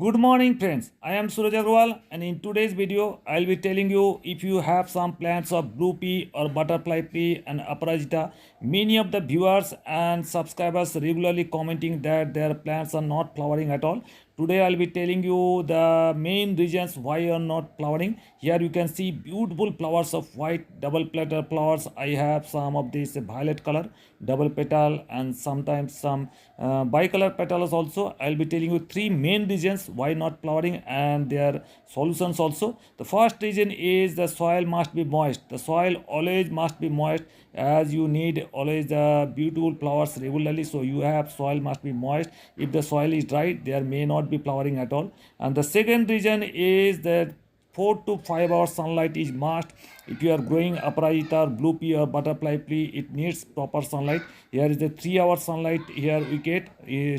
Good morning friends, I am Suraj Agrawal and in today's video I will be telling you if you have some plants of blue pea or butterfly pea and aparajita. Many of the viewers and subscribers regularly commenting that their plants are not flowering at all. Today I will be telling you the main reasons why you are not flowering. Here you can see beautiful flowers of white double petal flowers. I have some of this violet color double petal and sometimes some bicolor petals also. I will be telling you three main reasons why not flowering and their solutions also. The first reason is the soil must be moist. The soil always must be moist as you need always the beautiful flowers regularly, so you have soil must be moist. If the soil is dry there may not be flowering at all. And the second reason is that 4 to 5 hours sunlight is must. If you are growing aparajita or blue pea or butterfly pea, it needs proper sunlight. Here is the 3 hour sunlight here we get.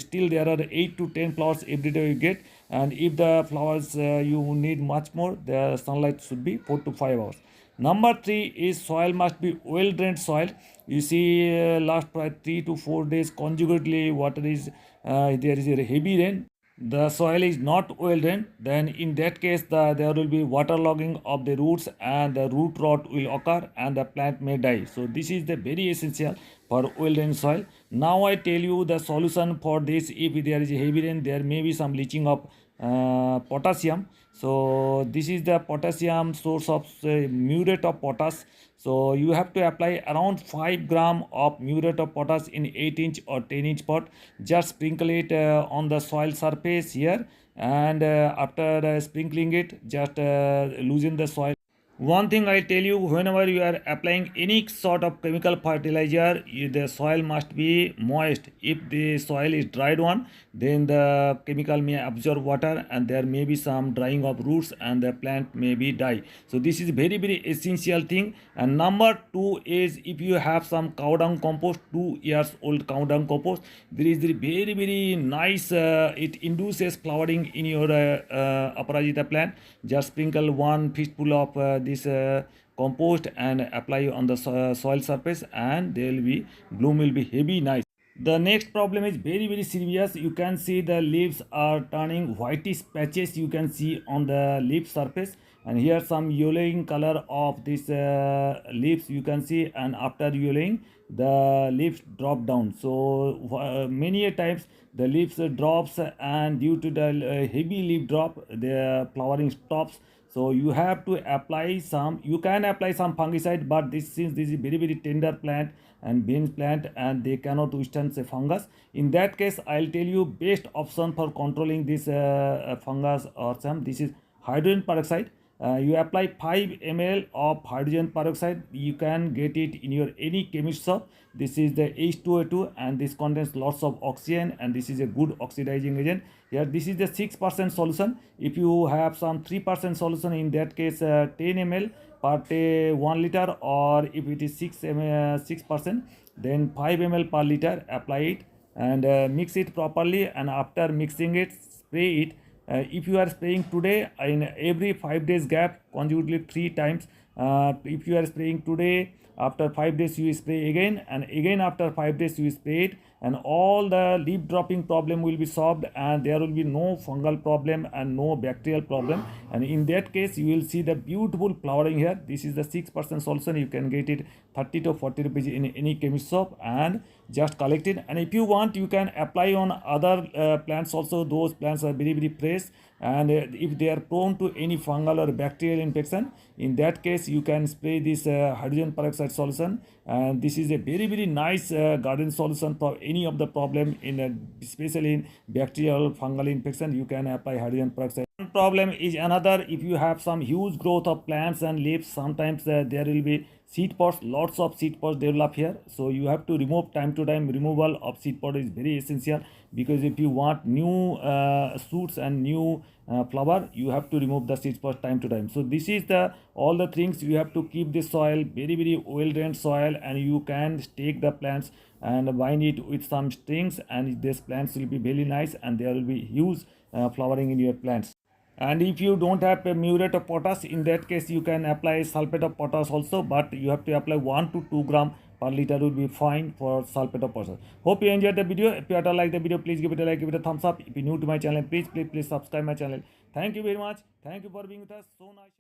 Still there are 8 to 10 flowers every day we get, and if the flowers you need much more, the sunlight should be 4 to 5 hours. Number three is soil must be well drained soil. You see last 3 to 4 days consecutively water is there is a heavy rain, the soil is not well drained, then in that case there will be waterlogging of the roots and the root rot will occur and the plant may die. So this is the very essential for well drained soil. Now I tell you the solution for this. If there is a heavy rain there may be some leaching of potassium. So this is the potassium source of muriate of potash. So you have to apply around 5 gram of muriate of potash in 8-inch or 10-inch pot. Just sprinkle it on the soil surface here, and after sprinkling it just loosen the soil. One thing I tell you, whenever you are applying any sort of chemical fertilizer, the soil must be moist. If the soil is dried one, then the chemical may absorb water and there may be some drying of roots and the plant may be die. So this is very essential thing. And number two is if you have some cow dung compost, 2 years old cow dung compost, there is the very nice. It induces flowering in your aparajita plant. Just sprinkle one fistful of this compost and apply on the soil surface, and there will be bloom will be heavy nice. The next problem is very serious. You can see the leaves are turning whitish patches you can see on the leaf surface, and here some yellowing color of this leaves you can see, and after yellowing the leaves drop down. So many a times the leaves drops, and due to the heavy leaf drop the flowering stops. So you have to apply some, you can apply some fungicide, but this, since this is very tender plant and beans plant and they cannot withstand say fungus, in that case I'll tell you best option for controlling this fungus or some, this is hydrogen peroxide. You apply 5 ml of hydrogen peroxide. You can get it in your any chemist shop. This is the H2O2 and this contains lots of oxygen, and this is a good oxidizing agent. Here this is the 6% solution. If you have some 3% solution, in that case 10 ml per day 1 liter, or if it is 6% then 5 ml per liter. Apply it and mix it properly, and after mixing it spray it. If you are spraying today, in every 5 days gap consecutively 3 times. If you are spraying today, after 5 days you spray again, and again after 5 days you spray it, and all the leaf dropping problem will be solved, and there will be no fungal problem and no bacterial problem. And in that case you will see the beautiful flowering here. This is the 6% solution. You can get it 30 to 40 rupees in any chemist shop, and just collect it. And if you want you can apply on other plants also. Those plants are very fresh, and if they are prone to any fungal or bacterial infection, in that case you can spray this hydrogen peroxide solution. And this is a very nice garden solution for any of the problem in especially in bacterial fungal infection. You can apply hydrogen peroxide. One problem is another, if you have some huge growth of plants and leaves, sometimes there will be seed pods, lots of seed pods develop here. So you have to remove time to time. Removal of seed pod is very essential, because if you want new shoots and new flower, you have to remove the seed pods time to time. So this is the all the things. You have to keep the soil very well drained soil, and you can stake the plants and bind it with some strings, and these plants will be very nice, and there will be huge flowering in your plants. And if you don't have a muriate of potash, in that case you can apply sulfate of potash also, but you have to apply 1 to 2 gram per liter would be fine for sulfate of phosphorus. Hope you enjoyed the video. If you like the video, please give it a like, give it a thumbs up. If you're new to my channel, please subscribe my channel. Thank you very much. Thank you for being with us. So nice.